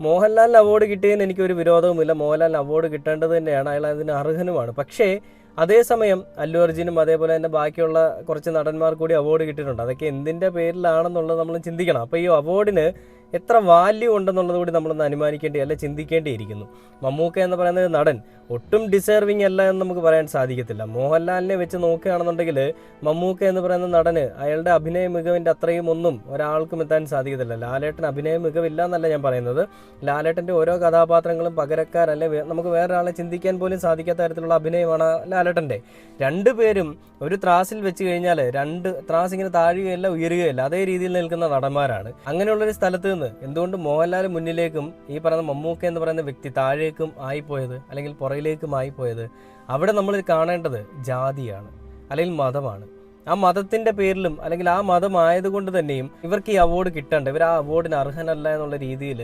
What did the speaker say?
മോഹൻലാലിന് അവാർഡ് കിട്ടിയതിന് എനിക്കൊരു വിരോധവുമില്ല. മോഹൻലാലിന് അവാർഡ് കിട്ടേണ്ടത് തന്നെയാണ്, അയാൾ അതിന് അർഹനുമാണ്. പക്ഷേ അതേസമയം അല്ലു അർജുനും അതേപോലെ തന്നെ ബാക്കിയുള്ള കുറച്ച് നടന്മാർ കൂടി അവാർഡ് കിട്ടിയിട്ടുണ്ട്. അതൊക്കെ എന്തിൻ്റെ പേരിലാണെന്നുള്ളത് നമ്മൾ ചിന്തിക്കണം. അപ്പോൾ ഈ അവാർഡിന് എത്ര വാല്യൂ ഉണ്ടെന്നുള്ളത് കൂടി നമ്മളൊന്ന് അനുമാനിക്കേണ്ടി അല്ലെ ചിന്തിക്കേണ്ടിയിരിക്കുന്നു. മമ്മൂക്ക എന്ന് പറയുന്നത് നടൻ ഒട്ടും ഡിസേർവിങ് അല്ല എന്ന് നമുക്ക് പറയാൻ സാധിക്കത്തില്ല. മോഹൻലാലിനെ വെച്ച് നോക്കുകയാണെന്നുണ്ടെങ്കിൽ മമ്മൂക്ക എന്ന് പറയുന്ന നടന് അയാളുടെ അഭിനയ മികവിൻ്റെ അത്രയും ഒന്നും ഒരാൾക്കും എത്താൻ സാധിക്കത്തില്ല. ലാലേട്ടൻ അഭിനയ മികവില്ല എന്നല്ല ഞാൻ പറയുന്നത്. ലാലേട്ടൻ്റെ ഓരോ കഥാപാത്രങ്ങളും പകരക്കാരല്ലേ, നമുക്ക് വേറൊരാളെ ചിന്തിക്കാൻ പോലും സാധിക്കാത്ത തരത്തിലുള്ള അഭിനയമാണ് ലാലേട്ടൻ്റെ. രണ്ടുപേരും ഒരു ത്രാസിൽ വെച്ച് കഴിഞ്ഞാൽ രണ്ട് ത്രാസ് ഇങ്ങനെ താഴുകയല്ല ഉയരുകയല്ല, അതേ രീതിയിൽ നിൽക്കുന്ന നടന്മാരാണ്. അങ്ങനെയുള്ളൊരു സ്ഥലത്ത് നിന്ന് എന്തുകൊണ്ട് മോഹൻലാൽ മുന്നിലേക്കും ഈ പറയുന്ന മമ്മൂക്ക എന്ന് പറയുന്ന വ്യക്തി താഴേക്കും ആയിപ്പോയത്, അല്ലെങ്കിൽ പുറയിലേക്കും ആയിപ്പോയത്? അവിടെ നമ്മൾ കാണേണ്ടത് ജാതിയാണ്, അല്ലെങ്കിൽ മതമാണ്. ആ മതത്തിൻ്റെ പേരിലും അല്ലെങ്കിൽ ആ മതമായതുകൊണ്ട് തന്നെയും ഇവർക്ക് ഈ അവാർഡ് കിട്ടേണ്ട, ഇവർ ആ അവാർഡിന് അർഹനല്ല എന്നുള്ള രീതിയിൽ